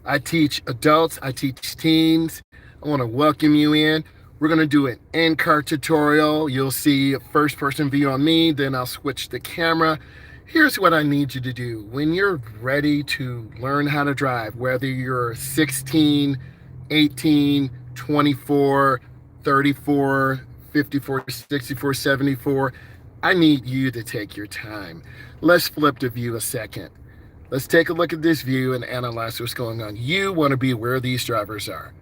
I teach adults, I teach teens. I want to welcome you in. We're going to do an in-car tutorial. You'll see a first-person view on me, then I'll switch the camera. Here's what I need you to do. When you're ready to learn how to drive, whether you're 16, 18, 24, 34, 54, 64, 74, I need you to take your time. Let's flip the view a second. Let's take a look at this view and analyze what's going on. You want to be where these drivers are.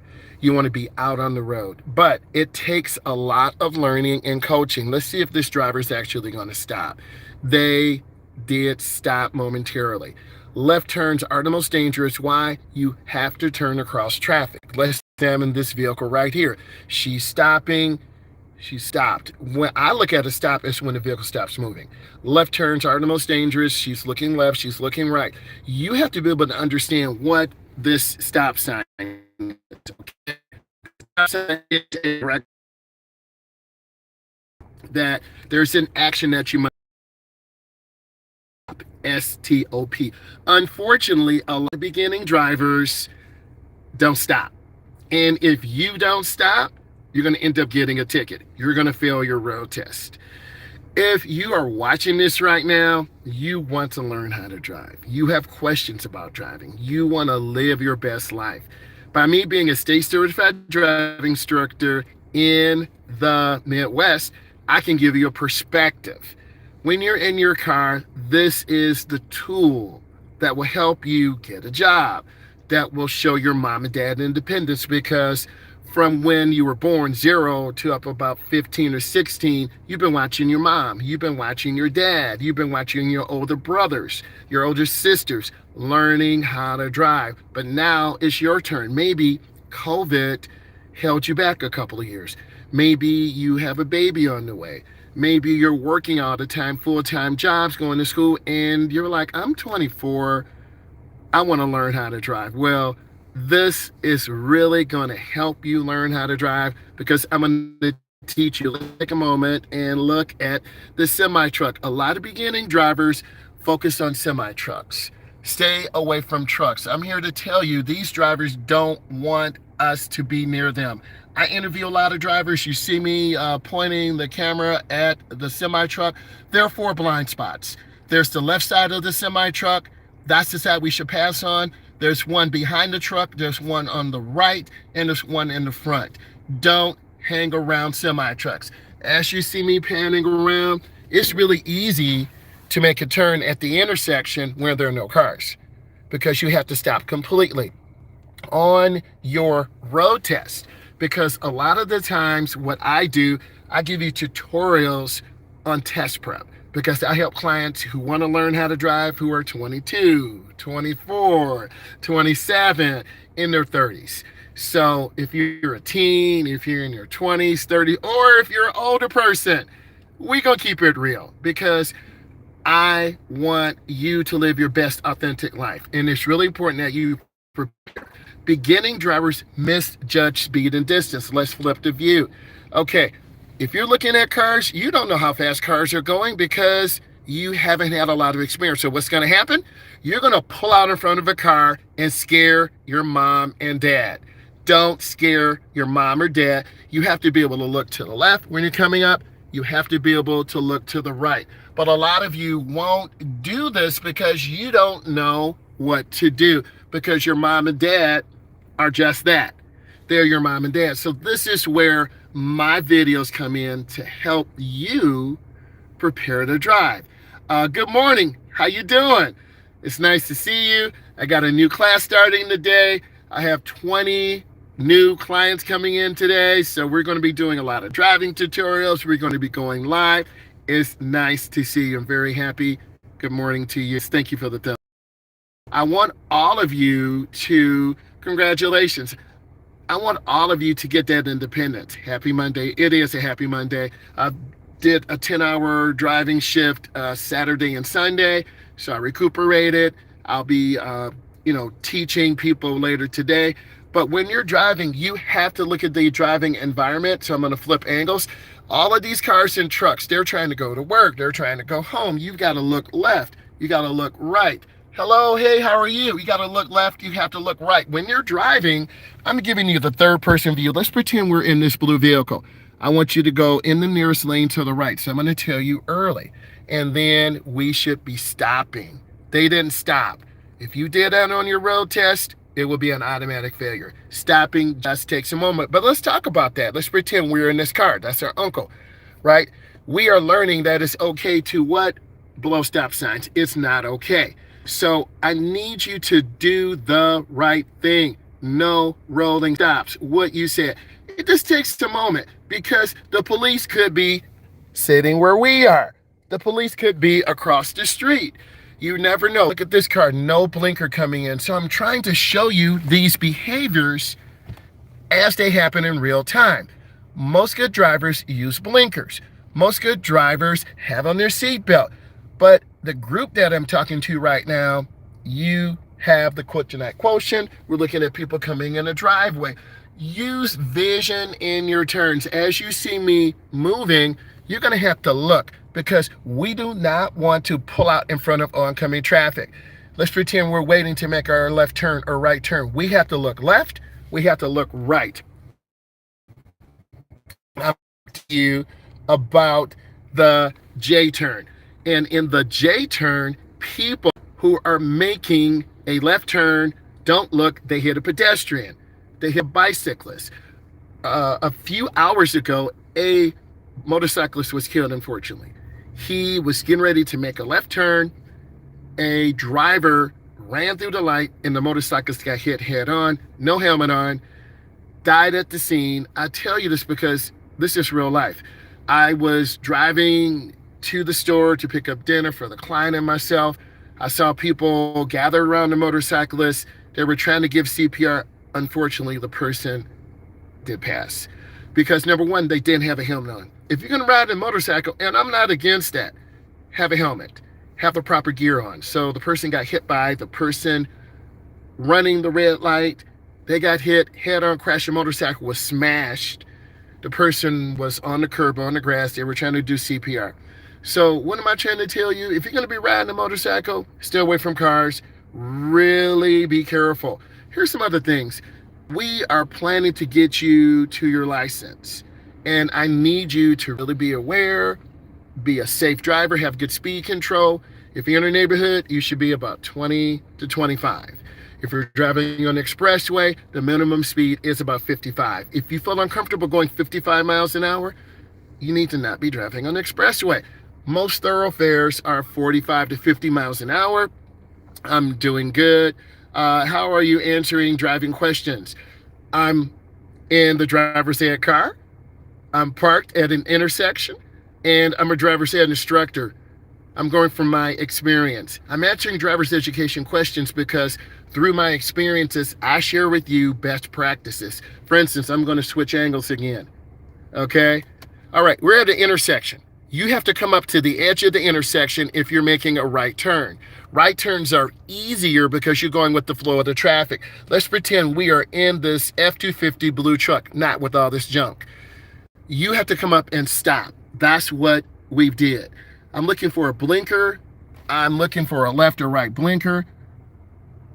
You want to be out on the road, but it takes a lot of learning and coaching. Let's see if this driver is actually going to stop. They did stop momentarily. Left turns are the most dangerous. Why? You have to turn across traffic. Let's examine this vehicle right here. She's stopping. She stopped. When I look at a stop, it's when the vehicle stops moving. Left turns are the most dangerous. She's looking left. She's looking right. You have to be able to understand what this stop sign is. Okay? Stop sign is that there's an action that you must stop. Unfortunately, a lot of beginning drivers don't stop. And if you don't stop, you're going to end up getting a ticket. You're going to fail your road test. If you are watching this right now, you want to learn how to drive. You have questions about driving. You want to live your best life. By me being a state certified driving instructor in the Midwest, I can give you a perspective. When you're in your car, this is the tool that will help you get a job, that will show your mom and dad independence, because from when you were born, 0 to up about 15 or 16, you've been watching your mom, you've been watching your dad, you've been watching your older brothers, your older sisters, learning how to drive. But now it's your turn. Maybe COVID held you back a couple of years. Maybe you have a baby on the way. Maybe you're working all the time, full-time jobs, going to school, and you're like, I'm 24, I want to learn how to drive. Well, this is really going to help you learn how to drive, because I'm going to teach you. Let's take a moment and look at the semi-truck. A lot of beginning drivers focus on semi-trucks. Stay away from trucks. I'm here to tell you, these drivers don't want us to be near them. I interview a lot of drivers. You see me pointing the camera at the semi-truck. There are 4 blind spots. There's the left side of the semi-truck. That's the side we should pass on. There's one behind the truck, there's one on the right, and there's one in the front. Don't hang around semi-trucks. As you see me panning around, it's really easy to make a turn at the intersection where there are no cars, because you have to stop completely on your road test. Because a lot of the times what I do, I give you tutorials on test prep, because I help clients who want to learn how to drive who are 22, 24, 27, in their 30s. So if you're a teen, if you're in your 20s, 30s, or if you're an older person, we're going to keep it real, because I want you to live your best authentic life. And it's really important that you prepare. Beginning drivers misjudge speed and distance. Let's flip the view. Okay, if you're looking at cars, you don't know how fast cars are going, because you haven't had a lot of experience. So what's going to happen? You're going to pull out in front of a car and scare your mom and dad. Don't scare your mom or dad. You have to be able to look to the left when you're coming up. You have to be able to look to the right. But a lot of you won't do this because you don't know what to do, because your mom and dad are just that. They're your mom and dad. So this is where my videos come in to help you prepare to drive. Good morning. How you doing? It's nice to see you. I got a new class starting today. I have 20 new clients coming in today. So we're going to be doing a lot of driving tutorials. We're going to be going live. It's nice to see you. I'm very happy. Good morning to you. Thank you for the thumbs. I want all of you to, congratulations. I want all of you to get that independence. Happy Monday. It is a happy Monday. I did a 10-hour driving shift Saturday and Sunday, so I recuperated. I'll be, teaching people later today. But when you're driving, you have to look at the driving environment. So I'm going to flip angles. All of these cars and trucks, they're trying to go to work. They're trying to go home. You've got to look left. You got to look right. Hello, hey, how are you? You got to look left, you have to look right. When you're driving, I'm giving you the third person view. Let's pretend we're in this blue vehicle. I want you to go in the nearest lane to the right. So I'm going to tell you early. And then we should be stopping. They didn't stop. If you did that on your road test, it will be an automatic failure. Stopping just takes a moment. But let's talk about that. Let's pretend we're in this car. That's our uncle, right? We are learning that it's okay to what? Blow stop signs. It's not okay. So I need you to do the right thing. No rolling stops. What you said. It just takes a moment because the police could be sitting where we are. The police could be across the street. You never know. Look at this car, no blinker coming in. So I'm trying to show you these behaviors as they happen in real time. Most good drivers use blinkers. Most good drivers have on their seatbelt. But the group that I'm talking to right now, you have the kryptonite quotient. We're looking at people coming in a driveway. Use vision in your turns. As you see me moving, you're going to have to look because we do not want to pull out in front of oncoming traffic. Let's pretend we're waiting to make our left turn or right turn. We have to look left. We have to look right. I'm talking to you about the J turn. And in the J turn, people who are making a left turn don't look, they hit a pedestrian, they hit a bicyclist. A few hours ago, a motorcyclist was killed, unfortunately. He was getting ready to make a left turn. A driver ran through the light, and the motorcyclist got hit head on, no helmet on, died at the scene. I tell you this because this is real life. I was driving to the store to pick up dinner for the client and myself. I saw people gather around the motorcyclist. They were trying to give CPR. Unfortunately, the person did pass because number one, they didn't have a helmet on. If you're going to ride a motorcycle, and I'm not against that, have a helmet, have the proper gear on. So the person got hit by the person running the red light. They got hit head on, crashed. The motorcycle was smashed. The person was on the curb, on the grass. They were trying to do CPR. So what am I trying to tell you? If you're going to be riding a motorcycle, stay away from cars. Really be careful. Here's some other things. We are planning to get you to your license. And I need you to really be aware, be a safe driver, have good speed control. If you're in a neighborhood, you should be about 20 to 25. If you're driving on the expressway, the minimum speed is about 55. If you feel uncomfortable going 55 miles an hour, you need to not be driving on the expressway. Most thoroughfares are 45 to 50 miles an hour. I'm doing good. How are you answering driving questions? I'm in the driver's ed car. I'm parked at an intersection, and I'm a driver's ed instructor. I'm going from my experience. I'm answering driver's education questions because through my experiences, I share with you best practices. For instance, I'm going to switch angles again. Okay? All right, we're at an intersection. You have to come up to the edge of the intersection if you're making a right turn. Right turns are easier because you're going with the flow of the traffic. Let's pretend we are in this F-250 blue truck, not with all this junk. You have to come up and stop. That's what we did. I'm looking for a blinker. I'm looking for a left or right blinker.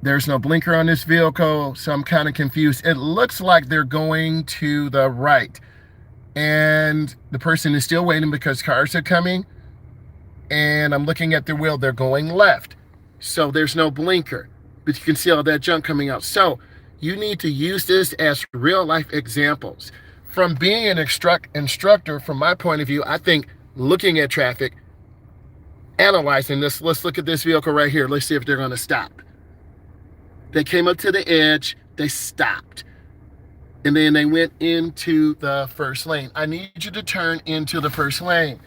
There's no blinker on this vehicle, so I'm kind of confused. It looks like they're going to the right. And the person is still waiting because cars are coming. And I'm looking at their wheel. They're going left. So there's no blinker. But you can see all that junk coming out. So you need to use this as real life examples. From being an instructor, from my point of view, I think looking at traffic, analyzing this, let's look at this vehicle right here. Let's see if they're going to stop. They came up to the edge. They stopped. And then they went into the first lane. I need you to turn into the first lane.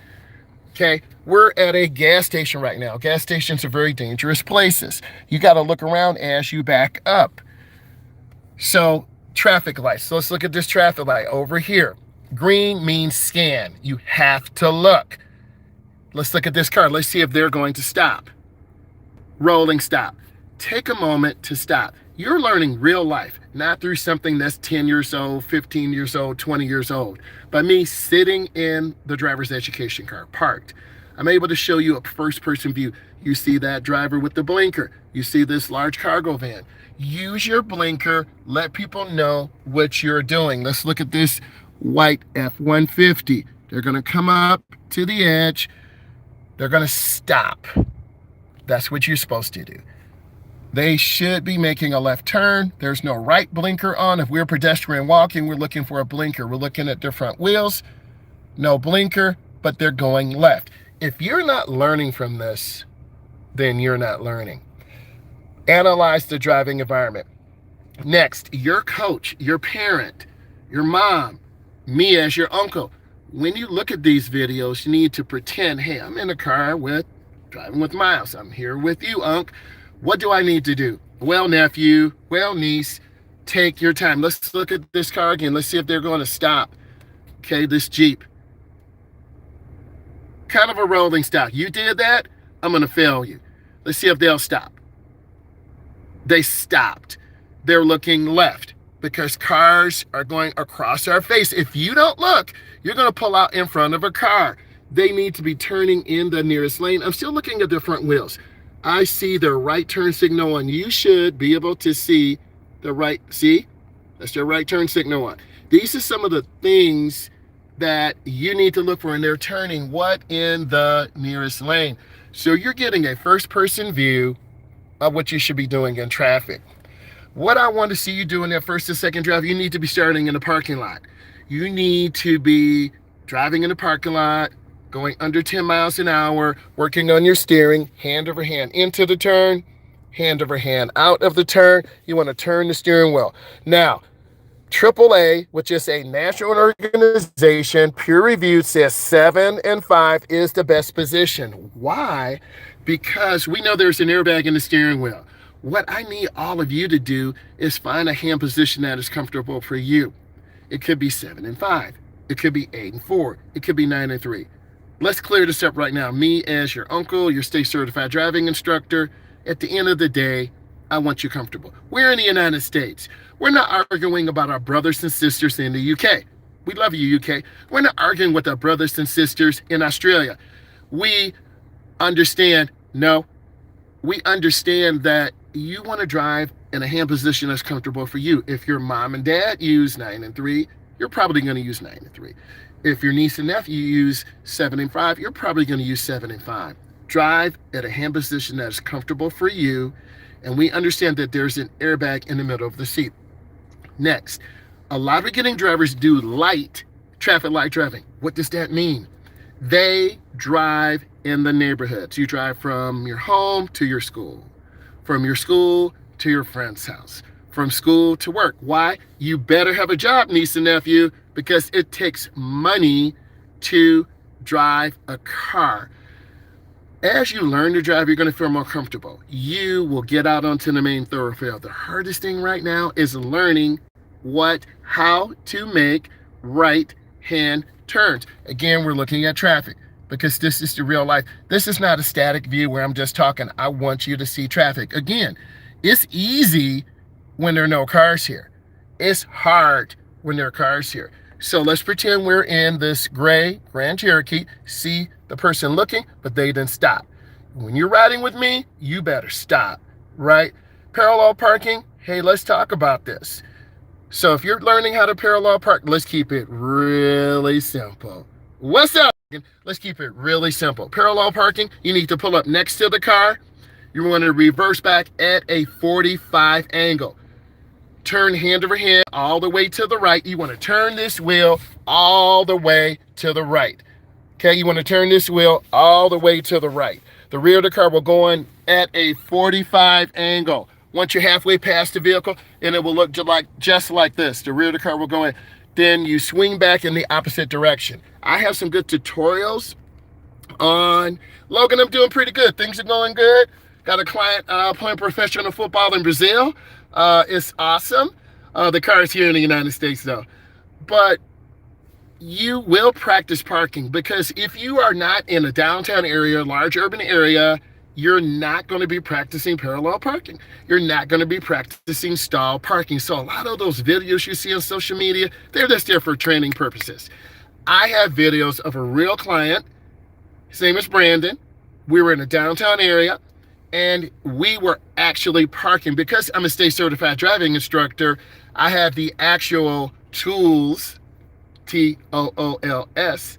Okay, we're at a gas station right now. Gas stations are very dangerous places. You got to look around as you back up. So traffic lights. So let's look at this traffic light over here. Green means scan. You have to look. Let's look at this car. Let's see if they're going to stop. Rolling stop. Take a moment to stop. You're learning real life, not through something that's 10 years old, 15 years old, 20 years old. By me sitting in the driver's education car, parked. I'm able to show you a first-person view. You see that driver with the blinker. You see this large cargo van. Use your blinker. Let people know what you're doing. Let's look at this white F-150. They're going to come up to the edge. They're going to stop. That's what you're supposed to do. They should be making a left turn. There's no right blinker on. If we're pedestrian walking, we're looking for a blinker. We're looking at different wheels. No blinker, but they're going left. If you're not learning from this, then you're not learning. Analyze the driving environment. Next, your coach, your parent, your mom, me as your uncle. When you look at these videos, you need to pretend, hey, I'm in a car driving with Myles. I'm here with you, Unc. What do I need to do? Well, nephew, well, niece, take your time. Let's look at this car again. Let's see if they're going to stop. Okay, this Jeep. Kind of a rolling stop. You did that, I'm going to fail you. Let's see if they'll stop. They stopped. They're looking left because cars are going across our face. If you don't look, you're going to pull out in front of a car. They need to be turning in the nearest lane. I'm still looking at different wheels. I see their right turn signal on. You should be able to see the right, see? That's their right turn signal on. These are some of the things that you need to look for, and they're turning what in the nearest lane. So you're getting a first-person view of what you should be doing in traffic. What I want to see you do in that first and second drive, you need to be starting in the parking lot. You need to be driving in the parking lot, going under 10 miles an hour, working on your steering, hand over hand into the turn, hand over hand out of the turn. You want to turn the steering wheel. Now, AAA, which is a national organization, peer-reviewed, says 7 and 5 is the best position. Why? Because we know there's an airbag in the steering wheel. What I need all of you to do is find a hand position that is comfortable for you. It could be 7 and 5. It could be 8 and 4. It could be 9 and 3. Let's clear this up right now. Me as your uncle, your state certified driving instructor, at the end of the day, I want you comfortable. We're in the United States. We're not arguing about our brothers and sisters in the UK. We love you, UK. We're not arguing with our brothers and sisters in Australia. We understand that you want to drive in a hand position that's comfortable for you. If your mom and dad use 9 and 3, you're probably going to use 9 and 3. If your niece and nephew use 7 and 5, you're probably going to use 7 and 5. Drive at a hand position that is comfortable for you, and we understand that there's an airbag in the middle of the seat. Next, a lot of beginning drivers do traffic light driving. What does that mean? They drive in the neighborhoods. You drive from your home to your school, from your school to your friend's house, from school to work. Why? You better have a job, niece and nephew, because it takes money to drive a car. As you learn to drive, you're going to feel more comfortable. You will get out onto the main thoroughfare. The hardest thing right now is learning how to make right-hand turns. Again, we're looking at traffic because this is the real life. This is not a static view where I'm just talking. I want you to see traffic. Again, it's easy when there are no cars here. It's hard when there are cars here. So let's pretend we're in this gray Grand Cherokee. See the person looking, but they didn't stop. When you're riding with me, you better stop, right? Parallel parking, hey, let's talk about this. So if you're learning how to parallel park, let's keep it really simple. What's up? Let's keep it really simple. Parallel parking, you need to pull up next to the car. You want to reverse back at a 45 angle. Turn hand over hand all the way to the right. You want to turn this wheel all the way to the right. Okay, you want to turn this wheel all the way to the right. The rear of the car will go in at a 45 angle. Once you're halfway past the vehicle, and it will look just like this. The rear of the car will go in. Then you swing back in the opposite direction. I have some good tutorials on Logan. I'm doing pretty good. Things are going good. Got a client playing professional football in Brazil. It's awesome. The car is here in the United States though. But you will practice parking because if you are not in a downtown area, large urban area, you're not going to be practicing parallel parking. You're not going to be practicing stall parking. So a lot of those videos you see on social media, they're just there for training purposes. I have videos of a real client His name is Brandon. We were in a downtown area, and we were actually parking because I'm a state certified driving instructor. I have the actual tools, TOOLS,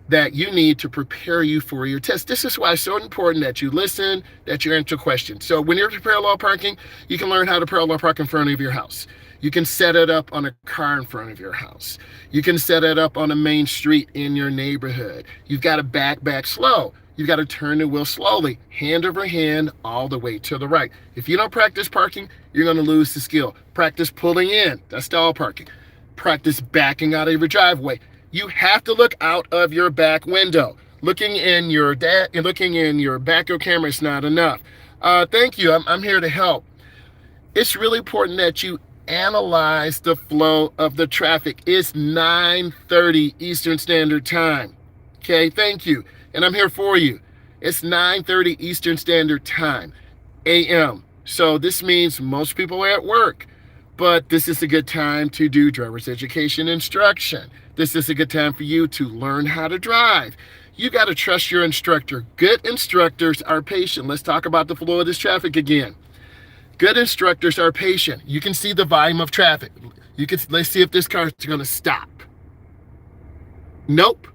that you need to prepare you for your test. This is why it's so important that you listen, that you answer questions. So when you're parallel parking, you can learn how to parallel park in front of your house. You can set it up on a car in front of your house. You can set it up on a main street in your neighborhood. You've got to back slow. You've got to turn the wheel slowly, hand over hand, all the way to the right. If you don't practice parking, you're going to lose the skill. Practice pulling in. That's stall parking. Practice backing out of your driveway. You have to look out of your back window. Looking in your backup camera is not enough. Thank you. I'm here to help. It's really important that you analyze the flow of the traffic. It's 9:30 Eastern Standard Time. Okay, thank you. And I'm here for you. It's 9:30 Eastern Standard Time, AM. So this means most people are at work, but this is a good time to do driver's education instruction. This is a good time for you to learn how to drive. You got to trust your instructor. Good instructors are patient. Let's talk about the flow of this traffic again. Good instructors are patient. You can see the volume of traffic. Let's see if this car is going to stop. Nope.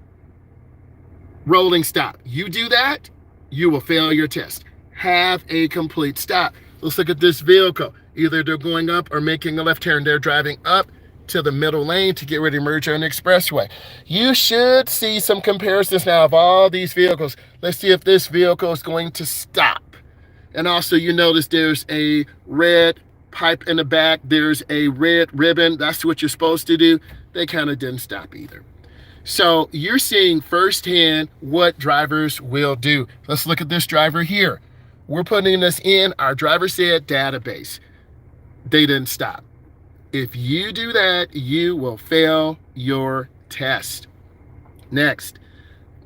Rolling stop. You do that, you will fail your test. Have a complete stop. Let's look at this vehicle. Either they're going up or making a left turn. They're driving up to the middle lane to get ready to merge on the expressway. You should see some comparisons now of all these vehicles. Let's see if this vehicle is going to stop. And also, you notice there's a red pipe in the back. There's a red ribbon. That's what you're supposed to do. They kind of didn't stop either. So you're seeing firsthand what drivers will do. Let's look at this driver here. We're putting this in our driver said database. They didn't stop. If you do that, you will fail your test. Next,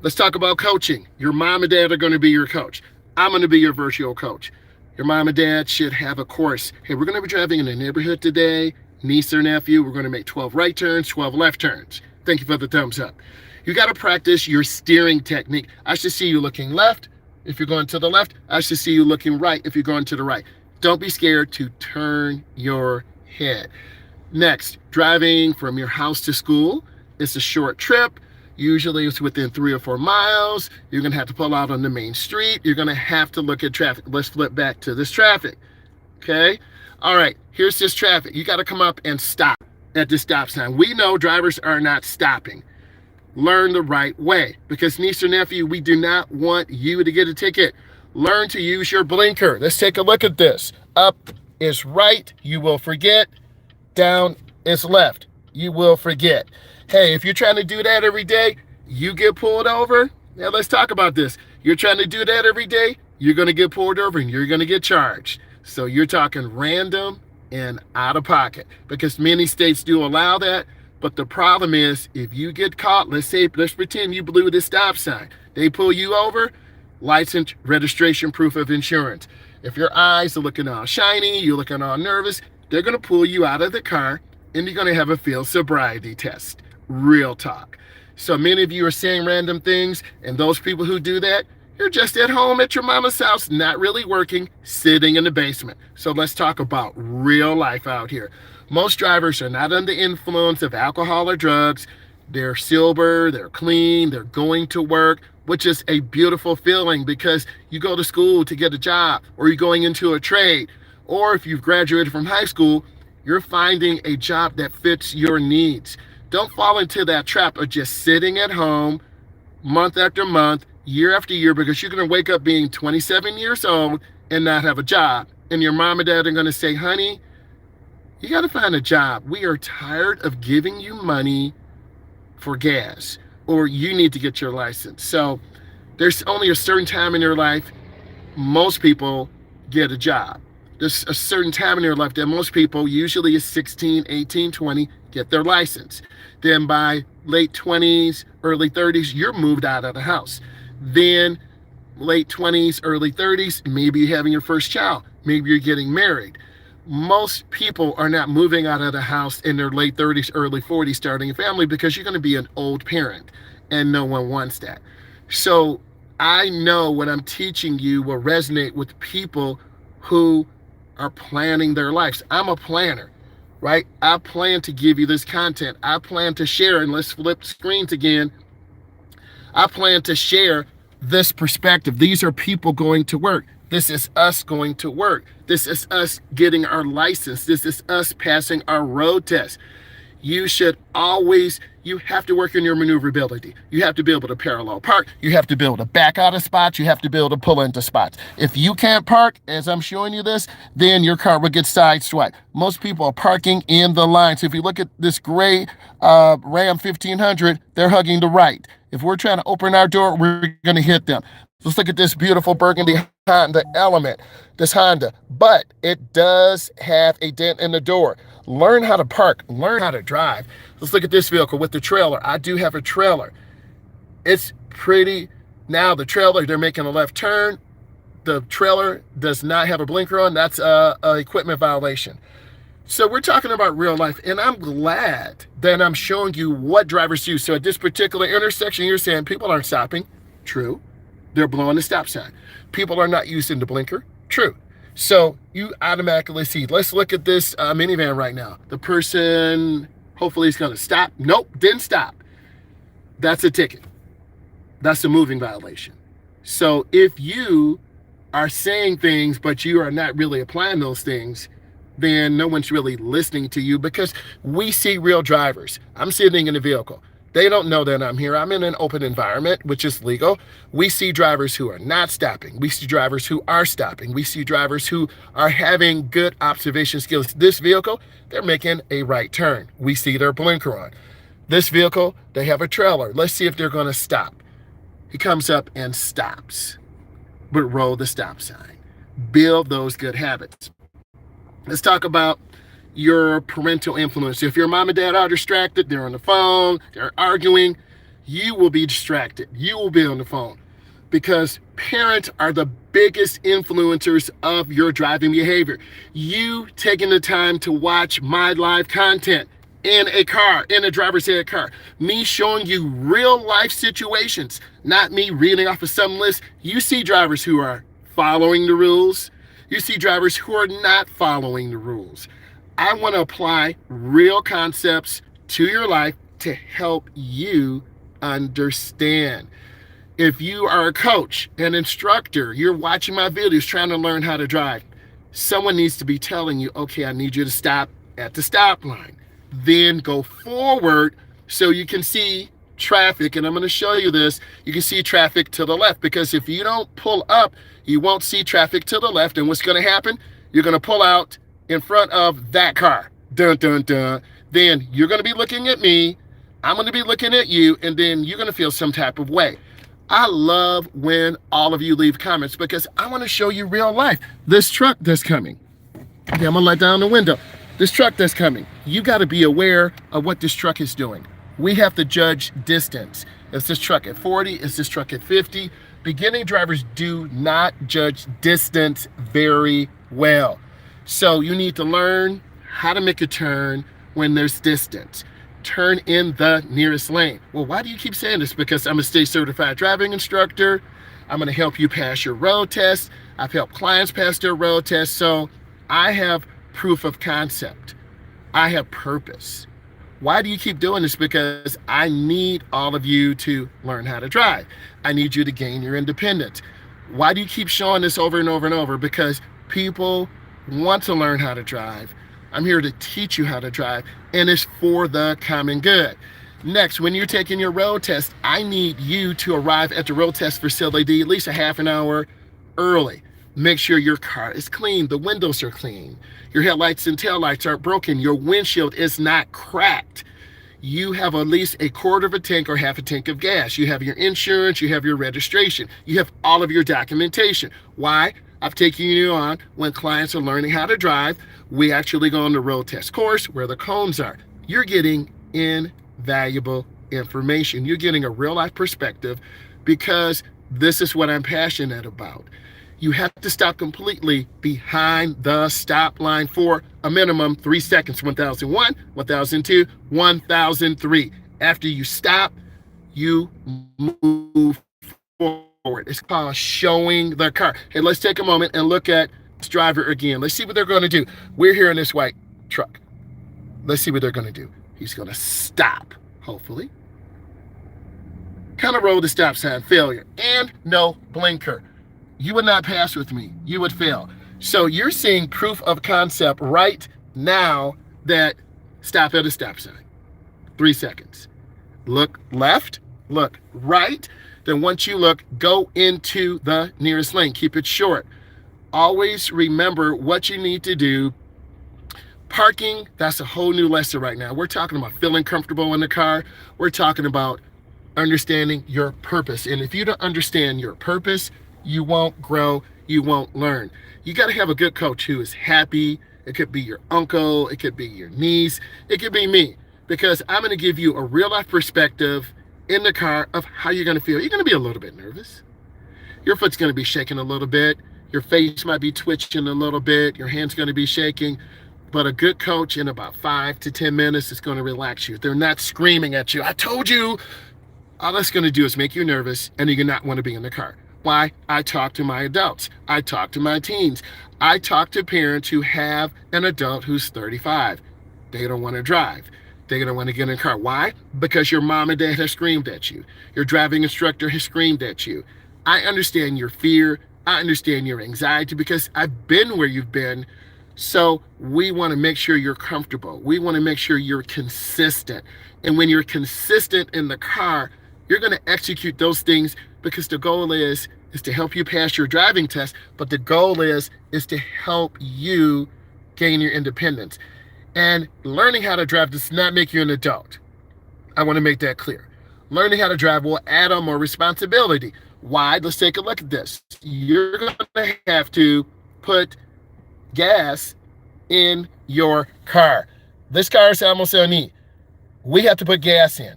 let's talk about coaching. Your mom and dad are going to be your coach. I'm going to be your virtual coach. Your mom and dad should have a course. Hey, we're going to be driving in the neighborhood today. Niece or nephew, we're going to make 12 right turns, 12 left turns. Thank you for the thumbs up. You got to practice your steering technique. I should see you looking left. If you're going to the left, I should see you looking right if you're going to the right. Don't be scared to turn your head. Next, driving from your house to school. It's a short trip. Usually it's within 3 or 4 miles. You're going to have to pull out on the main street. You're going to have to look at traffic. Let's flip back to this traffic. Okay? All right, here's this traffic. You got to come up and stop at the stop sign. We know drivers are not stopping. Learn the right way, because niece or nephew, we do not want you to get a ticket. Learn to use your blinker. Let's take a look at this. Up is right, you will forget. Down is left, you will forget. Hey, if you're trying to do that every day, you get pulled over. Now let's talk about this. You're trying to do that every day, you're going to get pulled over and you're going to get charged. So you're talking random and out of pocket, because many states do allow that. But the problem is, if you get caught, let's pretend you blew this stop sign. They pull you over, license, registration, proof of insurance. If your eyes are looking all shiny, you're looking all nervous, they're going to pull you out of the car and you're going to have a field sobriety test. Real talk. So many of you are saying random things, and those people who do that, you're just at home at your mama's house, not really working, sitting in the basement. So let's talk about real life out here. Most drivers are not under the influence of alcohol or drugs. They're sober, they're clean, they're going to work, which is a beautiful feeling, because you go to school to get a job, or you're going into a trade, or if you've graduated from high school, you're finding a job that fits your needs. Don't fall into that trap of just sitting at home month after month, year after year, because you're going to wake up being 27 years old and not have a job. And your mom and dad are going to say, honey, you got to find a job. We are tired of giving you money for gas, or you need to get your license. So there's only a certain time in your life most people get a job. There's a certain time in your life that most people, usually is 16, 18, 20, get their license. Then by late 20s, early 30s, you're moved out of the house. Then late 20s, early 30s, maybe you're having your first child. Maybe you're getting married. Most people are not moving out of the house in their late 30s, early 40s, starting a family, because you're going to be an old parent, and no one wants that. So I know what I'm teaching you will resonate with people who are planning their lives. I'm a planner, right? I plan to give you this content. I plan to share, and let's flip screens again. I plan to share this perspective. These are people going to work. This is us going to work. This is us getting our license. This is us passing our road test. You should always, you have to work on your maneuverability. You have to be able to parallel park. You have to be able to back out of spots. You have to be able to pull into spots. If you can't park, as I'm showing you this, then your car will get sideswiped. Most people are parking in the line. So if you look at this gray Ram 1500, they're hugging the right. If we're trying to open our door, we're going to hit them. Let's look at this beautiful burgundy Honda Element, this Honda. But it does have a dent in the door. Learn how to park, learn how to drive. Let's look at this vehicle with the trailer. I do have a trailer. It's pretty. Now the trailer, they're making a left turn. The trailer does not have a blinker on. That's a equipment violation. So we're talking about real life, and I'm glad that I'm showing you what drivers do. So at this particular intersection, you're saying people aren't stopping. True. They're blowing the stop sign. People are not using the blinker. True. So you automatically see, let's look at this minivan right now. The person, hopefully is going to stop. Nope, didn't stop. That's a ticket. That's a moving violation. So if you are saying things, but you are not really applying those things, then no one's really listening to you, because we see real drivers. I'm sitting in a vehicle. They don't know that I'm here. I'm in an open environment, which is legal. We see drivers who are not stopping. We see drivers who are stopping. We see drivers who are having good observation skills. This vehicle, they're making a right turn. We see their blinker on. This vehicle, they have a trailer. Let's see if they're going to stop. He comes up and stops, but roll the stop sign. Build those good habits. Let's talk about your parental influence. If your mom and dad are distracted, they're on the phone, they're arguing, you will be distracted. You will be on the phone, because parents are the biggest influencers of your driving behavior. You taking the time to watch my live content in a car, in a driver's ed car, me showing you real life situations, not me reading off of some list. You see drivers who are following the rules. You see drivers who are not following the rules. I want to apply real concepts to your life to help you understand. If you are a coach, an instructor, you're watching my videos trying to learn how to drive, someone needs to be telling you, okay, I need you to stop at the stop line. Then go forward so you can see traffic. And I'm going to show you this. You can see traffic to the left, because if you don't pull up, you won't see traffic to the left. And what's going to happen? You're going to pull out in front of that car. Dun, dun, dun. Then you're going to be looking at me. I'm going to be looking at you. And then you're going to feel some type of way. I love when all of you leave comments, because I want to show you real life. This truck that's coming. Okay, I'm going to let down the window. This truck that's coming. You got to be aware of what this truck is doing. We have to judge distance. Is this truck at 40? Is this truck at 50? Beginning drivers do not judge distance very well. So you need to learn how to make a turn when there's distance. Turn in the nearest lane. Well, why do you keep saying this? Because I'm a state certified driving instructor. I'm going to help you pass your road test. I've helped clients pass their road test. So I have proof of concept. I have purpose. Why do you keep doing this? Because I need all of you to learn how to drive. I need you to gain your independence. Why do you keep showing this over and over and over? Because people want to learn how to drive. I'm here to teach you how to drive, and it's for the common good. Next, when you're taking your road test, I need you to arrive at the road test facility at least a half an hour early. Make sure your car is clean, the windows are clean, your headlights and taillights aren't broken, your windshield is not cracked. You have at least a quarter of a tank or half a tank of gas. You have your insurance, you have your registration, you have all of your documentation. Why? I've taken you on when clients are learning how to drive. We actually go on the road test course where the cones are. You're getting invaluable information. You're getting a real life perspective, because this is what I'm passionate about. You have to stop completely behind the stop line for a minimum 3 seconds. 1001, 1002, 1003. After you stop, you move forward. forward. It's called showing the car. Hey, let's take a moment and look at this driver again. Let's see what they're going to do. We're here in this white truck. Let's see what they're going to do. He's going to stop, hopefully. Kind of roll the stop sign, failure, and no blinker. You would not pass with me. You would fail. So you're seeing proof of concept right now that stop at a stop sign. 3 seconds. Look left, look right. Then once you look, go into the nearest lane. Keep it short. Always remember what you need to do. Parking, that's a whole new lesson right now. We're talking about feeling comfortable in the car. We're talking about understanding your purpose. And if you don't understand your purpose, you won't grow, you won't learn. You got to have a good coach who is happy. It could be your uncle, it could be your niece, it could be me, because I'm going to give you a real life perspective in the car of how you're going to feel. You're going to be a little bit nervous. Your foot's going to be shaking a little bit. Your face might be twitching a little bit. Your hand's going to be shaking. But a good coach in about 5 to 10 minutes is going to relax you. They're not screaming at you. I told you. All that's going to do is make you nervous, and you not want to be in the car. Why? I talk to my adults. I talk to my teens. I talk to parents who have an adult who's 35. They don't want to drive. They don't want to get in a car. Why? Because your mom and dad have screamed at you. Your driving instructor has screamed at you. I understand your fear. I understand your anxiety because I've been where you've been. So we want to make sure you're comfortable. We want to make sure you're consistent. And when you're consistent in the car, you're going to execute those things because the goal is to help you pass your driving test. But the goal is to help you gain your independence. And learning how to drive does not make you an adult. I want to make that clear. Learning how to drive will add on more responsibility. Why? Let's take a look at this. You're going to have to put gas in your car. This car is almost so neat. We have to put gas in.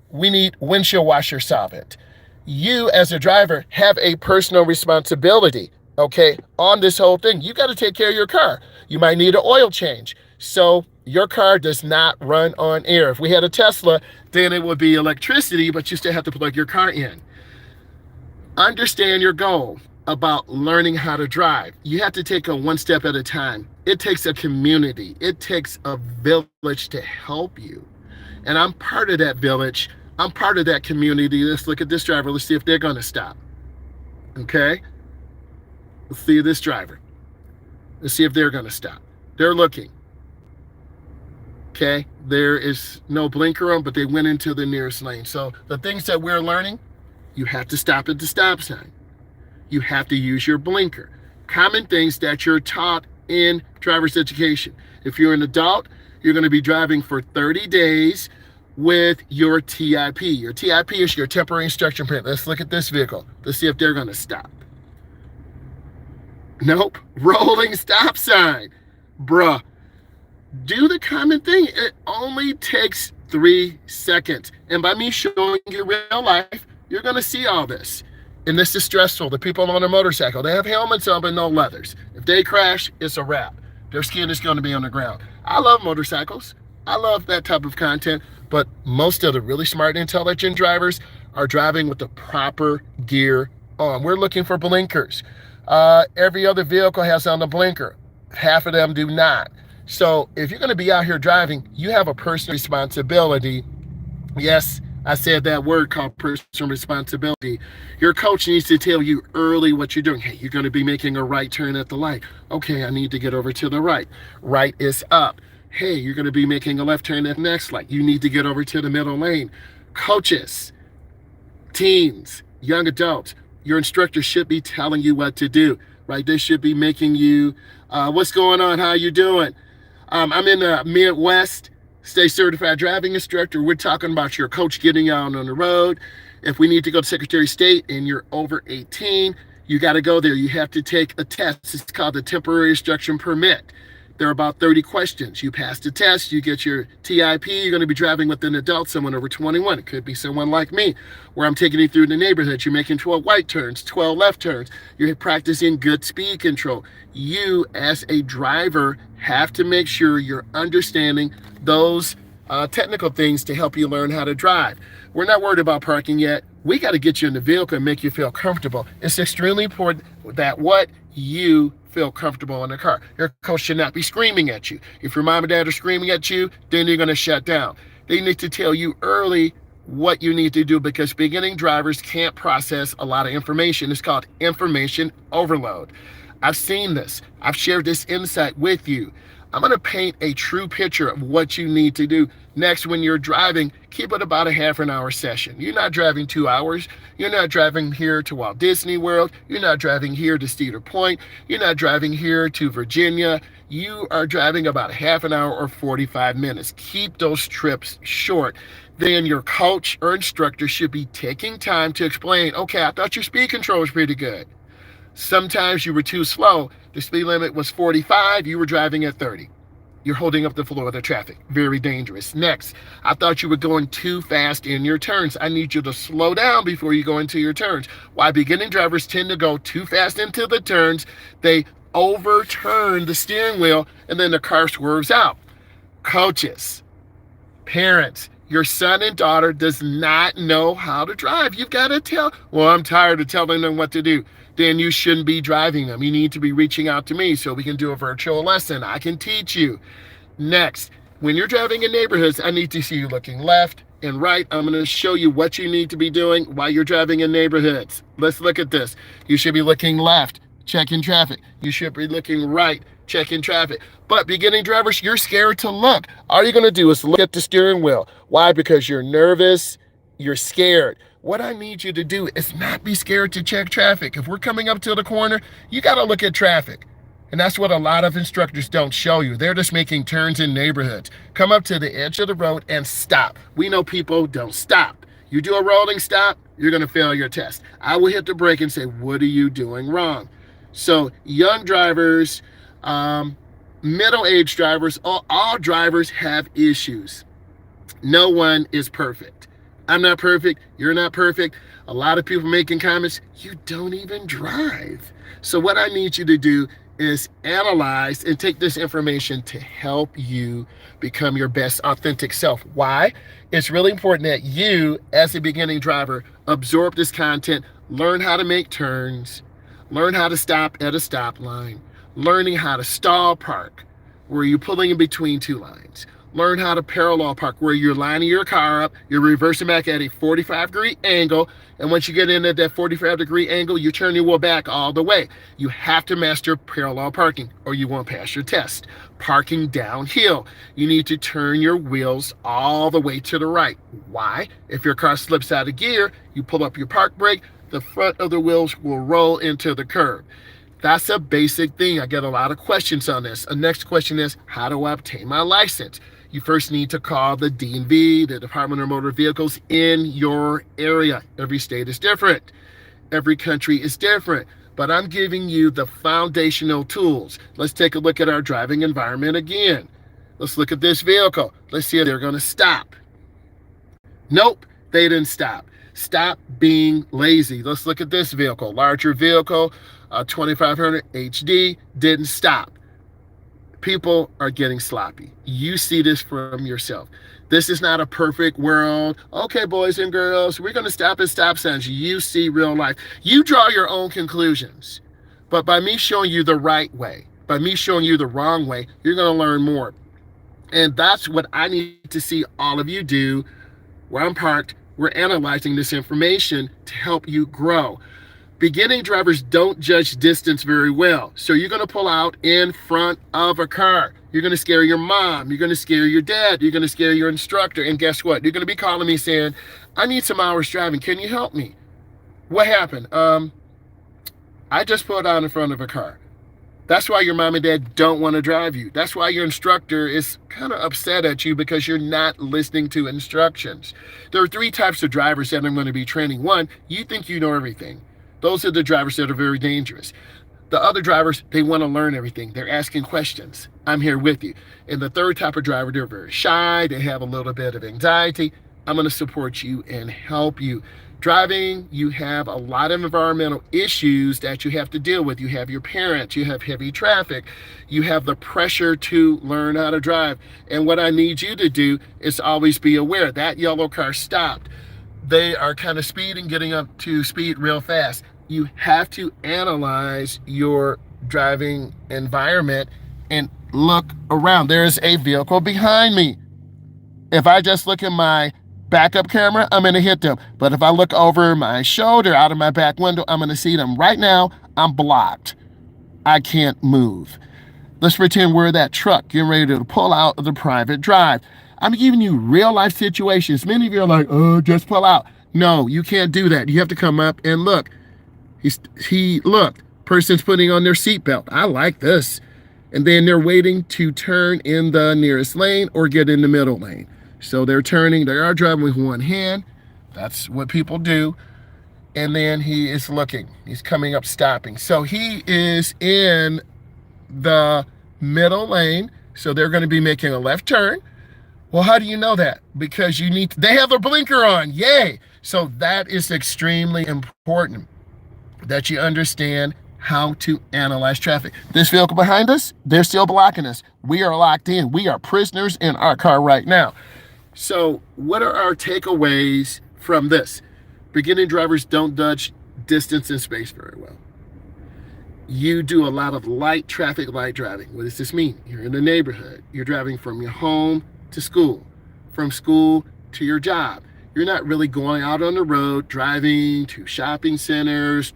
We need windshield washer solvent. You as a driver have a personal responsibility, okay, on this whole thing. You got to take care of your car. You might need an oil change. So your car does not run on air. If we had a Tesla, then it would be electricity, but you still have to plug your car in. Understand your goal about learning how to drive. You have to take it one step at a time. It takes a community. It takes a village to help you. And I'm part of that village. I'm part of that community. Let's look at this driver. Let's see if they're going to stop. Okay? Let's see this driver. Let's see if they're going to stop. They're looking. Okay? There is no blinker on, but they went into the nearest lane. So the things that we're learning, you have to stop at the stop sign. You have to use your blinker. Common things that you're taught in driver's education. If you're an adult, you're going to be driving for 30 days with your TIP. Your TIP is your temporary instruction permit. Let's look at this vehicle. Let's see if they're going to stop. Nope. Rolling stop sign. Bruh. Do the common thing. It only takes 3 seconds. And by me showing you real life, you're going to see all this. And this is stressful. The people on a motorcycle, they have helmets on but no leathers. If they crash, it's a wrap. Their skin is going to be on the ground. I love motorcycles. I love that type of content. But most of the really smart, intelligent drivers are driving with the proper gear on. We're looking for blinkers. Every other vehicle has on the blinker. Half of them do not. So if you're going to be out here driving, you have a personal responsibility. Yes, I said that word called personal responsibility. Your coach needs to tell you early what you're doing. Hey, you're going to be making a right turn at the light. Okay, I need to get over to the right. Right is up. Hey, you're going to be making a left turn at the next light. You need to get over to the middle lane. Coaches, teens, young adults, your instructor should be telling you what to do, right? They should be making you, what's going on? How you doing? I'm in the Midwest. Stay certified driving instructor. We're talking about your coach getting you out on the road. If we need to go to Secretary of State and you're over 18, you got to go there. You have to take a test. It's called the temporary instruction permit. There are about 30 questions. You pass the test, you get your TIP. You're going to be driving with an adult, someone over 21. It could be someone like me, where I'm taking you through the neighborhood. You're making 12 right turns, 12 left turns. You're practicing good speed control. You, as a driver, have to make sure you're understanding those technical things to help you learn how to drive. We're not worried about parking yet. We got to get you in the vehicle and make you feel comfortable. It's extremely important that what you feel comfortable in the car. Your coach should not be screaming at you. If your mom and dad are screaming at you, then you're going to shut down. They need to tell you early what you need to do because beginning drivers can't process a lot of information. It's called information overload. I've seen this. I've shared this insight with you. I'm going to paint a true picture of what you need to do. Next, when you're driving, keep it about a half an hour session. You're not driving 2 hours. You're not driving here to Walt Disney World. You're not driving here to Cedar Point. You're not driving here to Virginia. You are driving about a half an hour or 45 minutes. Keep those trips short. Then your coach or instructor should be taking time to explain, okay, I thought your speed control was pretty good. Sometimes you were too slow. The speed limit was 45. You were driving at 30. You're holding up the flow of the traffic. Very dangerous. Next, I thought you were going too fast in your turns. I need you to slow down before you go into your turns. Why beginning drivers tend to go too fast into the turns, they overturn the steering wheel and then the car swerves out. Coaches, parents, your son and daughter does not know how to drive. You've got to tell, well, I'm tired of telling them what to do. Then you shouldn't be driving them. You need to be reaching out to me so we can do a virtual lesson. I can teach you. Next, when you're driving in neighborhoods, I need to see you looking left and right. I'm going to show you what you need to be doing while you're driving in neighborhoods. Let's look at this. You should be looking left, checking traffic. You should be looking right, checking traffic. But beginning drivers, you're scared to look. All you're going to do is look at the steering wheel. Why? Because you're nervous, you're scared. What I need you to do is not be scared to check traffic. If we're coming up to the corner, you got to look at traffic. And that's what a lot of instructors don't show you. They're just making turns in neighborhoods. Come up to the edge of the road and stop. We know people don't stop. You do a rolling stop, you're going to fail your test. I will hit the brake and say, what are you doing wrong? So young drivers, middle-aged drivers, all drivers have issues. No one is perfect. I'm not perfect. You're not perfect. A lot of people making comments, you don't even drive. So what I need you to do is analyze and take this information to help you become your best authentic self. Why? It's really important that you, as a beginning driver, absorb this content, learn how to make turns, learn how to stop at a stop line, learning how to stall park, where you're pulling in between two lines. Learn how to parallel park, where you're lining your car up, you're reversing back at a 45-degree angle, and once you get in at that 45-degree angle, you turn your wheel back all the way. You have to master parallel parking, or you won't pass your test. Parking downhill, you need to turn your wheels all the way to the right. Why? If your car slips out of gear, you pull up your park brake, the front of the wheels will roll into the curb. That's a basic thing. I get a lot of questions on this. The next question is, how do I obtain my license? You first need to call the DMV, the Department of Motor Vehicles in your area. Every state is different. Every country is different. But I'm giving you the foundational tools. Let's take a look at our driving environment again. Let's look at this vehicle. Let's see if they're going to stop. Nope, they didn't stop. Stop being lazy. Let's look at this vehicle. Larger vehicle, 2500 HD, didn't stop. People are getting sloppy. You see this from yourself. This is not a perfect world. Okay, boys and girls, we're going to stop at stop signs. You see real life. You draw your own conclusions. But by me showing you the right way, by me showing you the wrong way, you're going to learn more. And that's what I need to see all of you do. Where I'm parked, we're analyzing this information to help you grow. Beginning drivers don't judge distance very well. So you're going to pull out in front of a car. You're going to scare your mom. You're going to scare your dad. You're going to scare your instructor. And guess what? You're going to be calling me saying, I need some hours driving. Can you help me? What happened? I just pulled out in front of a car. That's why your mom and dad don't want to drive you. That's why your instructor is kind of upset at you because you're not listening to instructions. There are 3 types of drivers that I'm going to be training. 1, you think you know everything. Those are the drivers that are very dangerous. The other drivers, they want to learn everything. They're asking questions. I'm here with you. And the 3rd type of driver, they're very shy. They have a little bit of anxiety. I'm going to support you and help you. Driving, you have a lot of environmental issues that you have to deal with. You have your parents, you have heavy traffic, you have the pressure to learn how to drive. And what I need you to do is always be aware that yellow car stopped. they are kind of speeding, getting up to speed real fast. You have to analyze your driving environment and look around. There is a vehicle behind me. If I just look at my backup camera, I'm going to hit them. But if I look over my shoulder out of my back window, I'm going to see them. Right now, I'm blocked. I can't move. Let's pretend we're that truck getting ready to pull out of the private drive. I'm giving you real life situations. Many of you are like, oh, just pull out. No, you can't do that. You have to come up and look. Look, person's putting on their seatbelt. I like this. And then they're waiting to turn in the nearest lane or get in the middle lane. So they're turning, they are driving with one hand. That's what people do. And then he is looking. He's coming up, stopping. So he is in the middle lane. So they're going to be making a left turn. Well, how do you know that? Because they have their blinker on. Yay. So that is extremely important that you understand how to analyze traffic. This vehicle behind us, they're still blocking us. We are locked in. We are prisoners in our car right now. So what are our takeaways from this? Beginning drivers don't judge distance and space very well. You do a lot of light traffic, light driving. What does this mean? You're in the neighborhood. You're driving from your home to school, from school to your job. You're not really going out on the road, driving to shopping centers,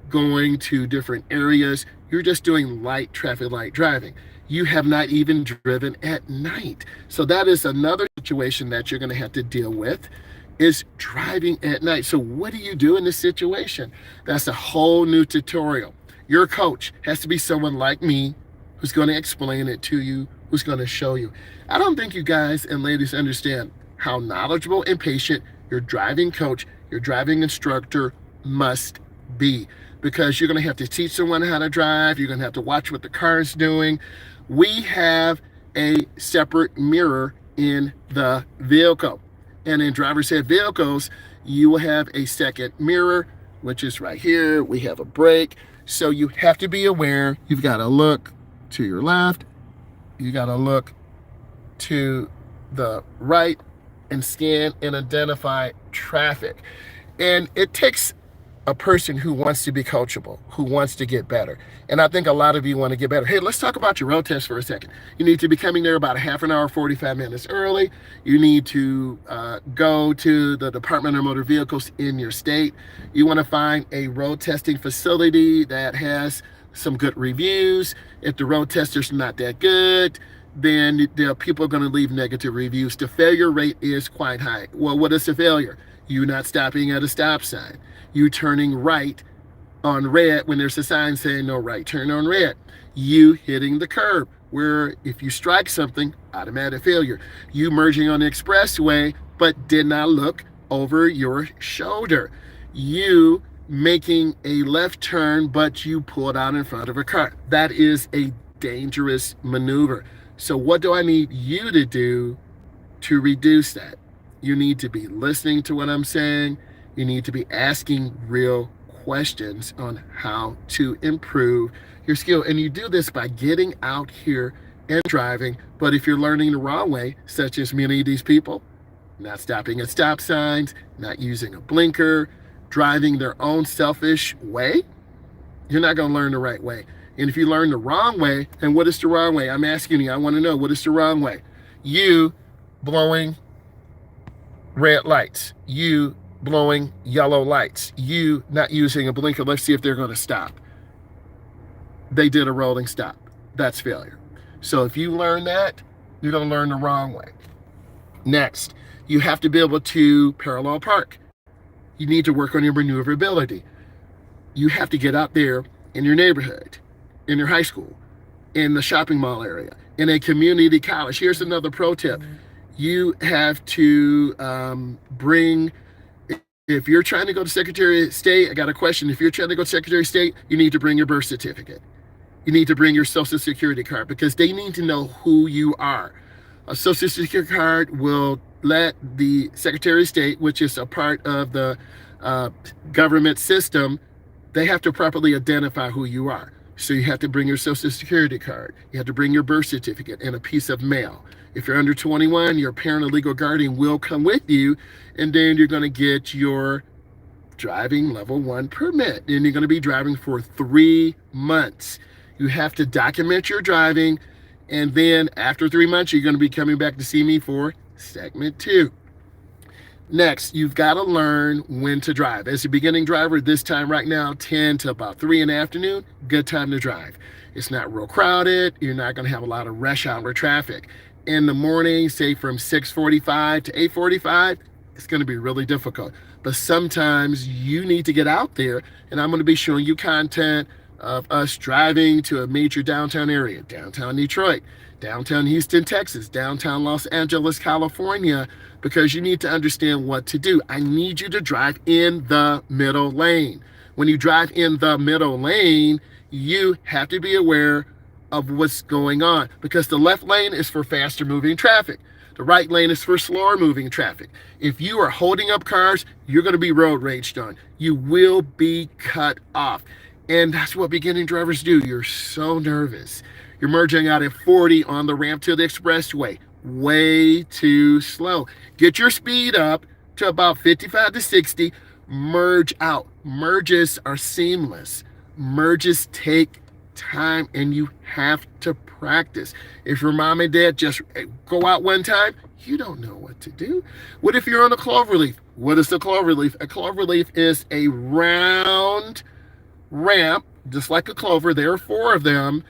going to different areas. You're just doing light traffic, light driving. You have not even driven at night. So that is another situation that you're going to have to deal with, is driving at night. So what do you do in this situation? That's a whole new tutorial. Your coach has to be someone like me who's going to explain it to you, who's going to show you. I don't think you guys and ladies understand how knowledgeable and patient your driving coach, your driving instructor must be, because you're going to have to teach someone how to drive. You're going to have to watch what the car is doing. We have a separate mirror in the vehicle. And in driver's ed vehicles, you will have a second mirror, which is right here. We have a brake. So you have to be aware. You've got to look to your left. You got to look to the right and scan and identify traffic. And it takes a person who wants to be coachable, who wants to get better. And I think a lot of you want to get better. Hey, let's talk about your road test for a second. You need to be coming there about a half an hour, 45 minutes early. You need to go to the Department of Motor Vehicles in your state. You want to find a road testing facility that has some good reviews. If the road tester's not that good, then people are going to leave negative reviews. The failure rate is quite high. Well, what is the failure? You not stopping at a stop sign. You turning right on red when there's a sign saying no right turn on red. You hitting the curb, where if you strike something, automatic failure. You merging on the expressway but did not look over your shoulder. You making a left turn but you pulled out in front of a car. That is a dangerous maneuver. So what do I need you to do to reduce that? You need to be listening to what I'm saying. You need to be asking real questions on how to improve your skill. And you do this by getting out here and driving. But if you're learning the wrong way, such as many of these people, not stopping at stop signs, not using a blinker, driving their own selfish way, you're not going to learn the right way. And if you learn the wrong way, and what is the wrong way? I'm asking you, I want to know, what is the wrong way? You blowing red lights, you blowing yellow lights, you not using a blinker. Let's see if they're going to stop. They did a rolling stop. That's failure. So if you learn that, you're going to learn the wrong way. Next, you have to be able to parallel park. You need to work on your maneuverability. You have to get out there in your neighborhood, in your high school, in the shopping mall area, in a community college. Here's another pro tip. You have to bring, if you're trying to go to Secretary of State, I got a question. If you're trying to go to Secretary of State, you need to bring your birth certificate. You need to bring your Social Security card, because they need to know who you are. A Social Security card will let the Secretary of State, which is a part of the government system, they have to properly identify who you are. So you have to bring your Social Security card. You have to bring your birth certificate and a piece of mail. If you're under 21, your parent or legal guardian will come with you, and then you're going to get your driving level 1 permit. And you're going to be driving for 3 months. You have to document your driving, and then after 3 months, you're going to be coming back to see me for segment 2. Next, you've got to learn when to drive. As a beginning driver, this time right now, 10 to about 3 in the afternoon, good time to drive. It's not real crowded. You're not going to have a lot of rush hour traffic. In the morning, say from 6:45 to 8:45, it's going to be really difficult. But sometimes you need to get out there, and I'm going to be showing you content of us driving to a major downtown area, downtown Detroit, downtown Houston, Texas, downtown Los Angeles, California, because you need to understand what to do. I need you to drive in the middle lane. When you drive in the middle lane, you have to be aware of what's going on, because the left lane is for faster moving traffic. The right lane is for slower moving traffic. If you are holding up cars, you're going to be road raged on. You will be cut off. And that's what beginning drivers do. You're so nervous. You're merging out at 40 on the ramp to the expressway. Way too slow. Get your speed up to about 55 to 60. Merge out. Merges are seamless. Merges take time, and you have to practice. If your mom and dad just go out one time, you don't know what to do. What if you're on a cloverleaf? What is the cloverleaf? A cloverleaf is a round ramp, just like a clover. There are 4 of them,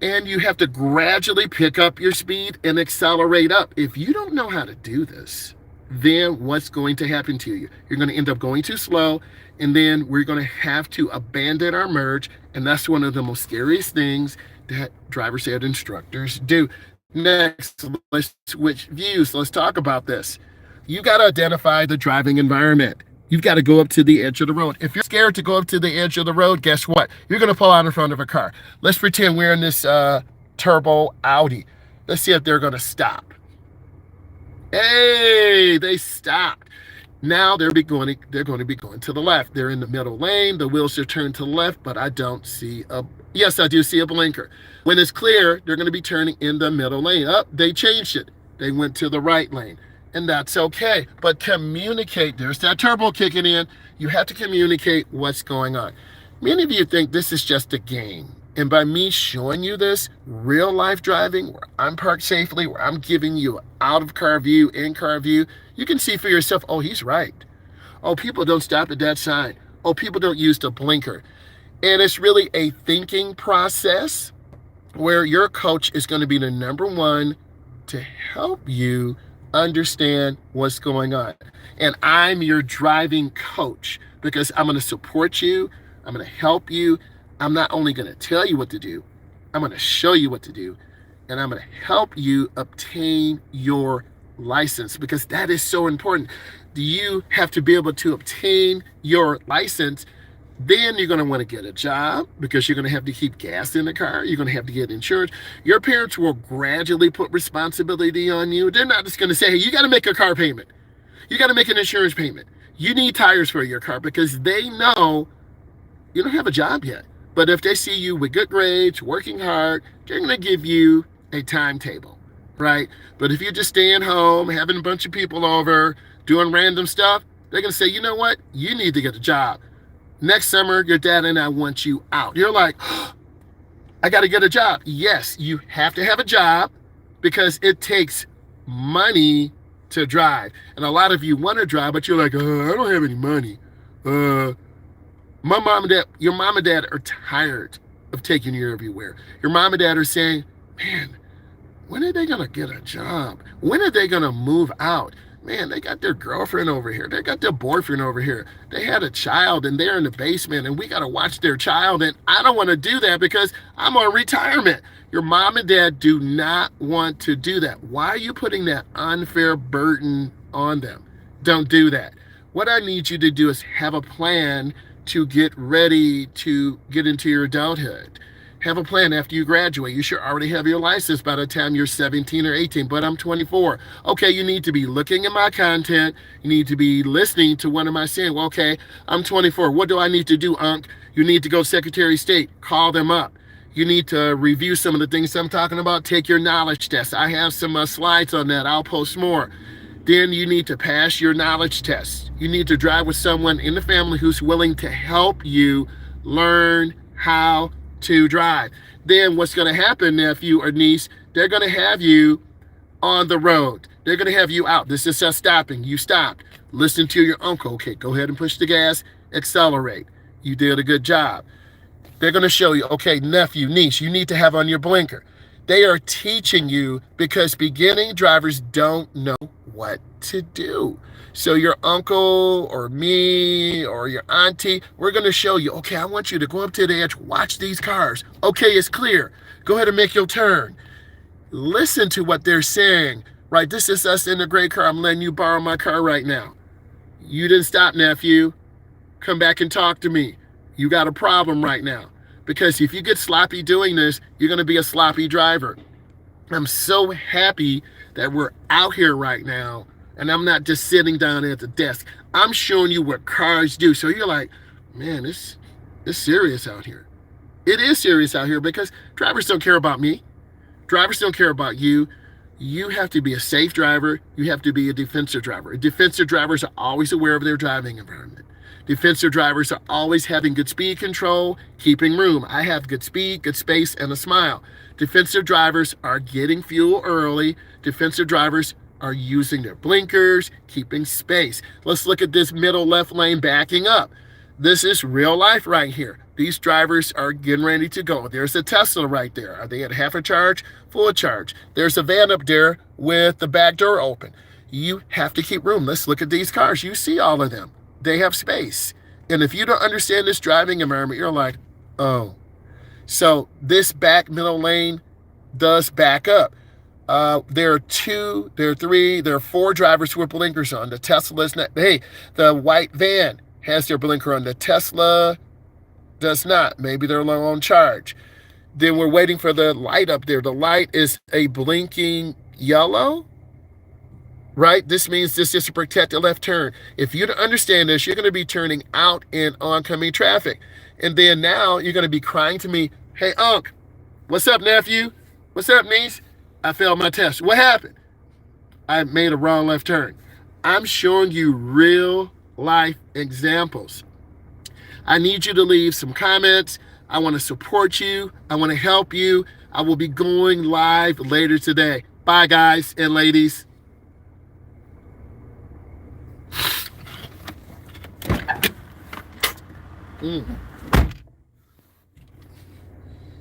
and you have to gradually pick up your speed and accelerate up. If you don't know how to do this, then what's going to happen to you? You're going to end up going too slow, and then we're going to have to abandon our merge, and that's one of the most scariest things that drivers and instructors do. Next, let's switch views. Let's talk about this. You got to identify the driving environment. You've got to go up to the edge of the road. If you're scared to go up to the edge of the road, guess what? You're going to pull out in front of a car. Let's pretend we're in this turbo Audi. Let's see if they're going to stop. Hey, they stopped. Now they're going to be going to the left. They're in the middle lane. The wheels are turned to the left, but I don't see yes, I do see a blinker. When it's clear, they're going to be turning in the middle lane. They changed it. They went to the right lane. And that's okay. But communicate. There's that turbo kicking in. You have to communicate what's going on. Many of you think this is just a game. And by me showing you this real life driving, where I'm parked safely, where I'm giving you out of car view, in car view, you can see for yourself, oh, he's right. Oh, people don't stop at that sign. Oh, people don't use the blinker. And it's really a thinking process where your coach is going to be the number one to help you understand what's going on. And I'm your driving coach, because I'm going to support you. I'm going to help you. I'm not only going to tell you what to do, I'm going to show you what to do, and I'm going to help you obtain your license, because that is so important. You have to be able to obtain your license. Then you're going to want to get a job, because you're going to have to keep gas in the car. You're going to have to get insurance. Your parents will gradually put responsibility on you. They're not just going to say, hey, you got to make a car payment. You got to make an insurance payment. You need tires for your car, because they know you don't have a job yet. But if they see you with good grades, working hard, they're going to give you a timetable, right? But if you're just staying home, having a bunch of people over, doing random stuff, they're going to say, you know what? You need to get a job. Next summer, your dad and I want you out. You're like, oh, I got to get a job. Yes, you have to have a job, because it takes money to drive. And a lot of you want to drive, but you're like, I don't have any money. Your mom and dad are tired of taking you everywhere. Your mom and dad are saying, man, when are they going to get a job? When are they going to move out? Man, they got their girlfriend over here. They got their boyfriend over here. They had a child, and they're in the basement, and we got to watch their child. And I don't want to do that, because I'm on retirement. Your mom and dad do not want to do that. Why are you putting that unfair burden on them? Don't do that. What I need you to do is have a plan to get ready to get into your adulthood. Have a plan after you graduate. You should already have your license by the time you're 17 or 18, but I'm 24. Okay, you need to be looking at my content. You need to be listening to what am I saying. Well, okay, I'm 24. What do I need to do, Unc? You need to go Secretary of State. Call them up. You need to review some of the things I'm talking about. Take your knowledge test. I have some slides on that. I'll post more. Then you need to pass your knowledge test. You need to drive with someone in the family who's willing to help you learn how to drive. Then what's going to happen, nephew or niece, they're going to have you on the road. They're going to have you out. This is us stopping. You stopped. Listen to your uncle. Okay, go ahead and push the gas. Accelerate. You did a good job. They're going to show you, okay, nephew, niece, you need to have on your blinker. They are teaching you because beginning drivers don't know what to do. So your uncle or me or your auntie, we're going to show you, okay, I want you to go up to the edge, watch these cars. Okay, it's clear. Go ahead and make your turn. Listen to what they're saying. Right, this is us in the gray car. I'm letting you borrow my car right now. You didn't stop, nephew. Come back and talk to me. You got a problem right now. Because if you get sloppy doing this, you're going to be a sloppy driver. I'm so happy that we're out here right now, and I'm not just sitting down at the desk. I'm showing you what cars do. So you're like, man, it's serious out here. It is serious out here because drivers don't care about me. Drivers don't care about you. You have to be a safe driver. You have to be a defensive driver. Defensive drivers are always aware of their driving environment. Defensive drivers are always having good speed control, keeping room. I have good speed, good space, and a smile. Defensive drivers are getting fuel early. Defensive drivers are using their blinkers, keeping space. Let's look at this middle left lane backing up. This is real life right here. These drivers are getting ready to go. There's a Tesla right there. Are they at half a charge, full charge? There's a van up there with the back door open. You have to keep room. Let's look at these cars. You see all of them. They have space. And if you don't understand this driving environment, you're like, oh. So this back middle lane does back up. There are 2, there are 3, there are 4 drivers with blinkers on. The Tesla's not. Hey, the white van has their blinker on. The Tesla does not. Maybe they're low on charge. Then we're waiting for the light up there. The light is a blinking yellow. Right? This means this is to protect the left turn. If you don't understand this, you're going to be turning out in oncoming traffic. And then now you're going to be crying to me, hey, Unc, what's up, nephew? What's up, niece? I failed my test. What happened? I made a wrong left turn. I'm showing you real life examples. I need you to leave some comments. I want to support you. I want to help you. I will be going live later today. Bye, guys and ladies. Mm.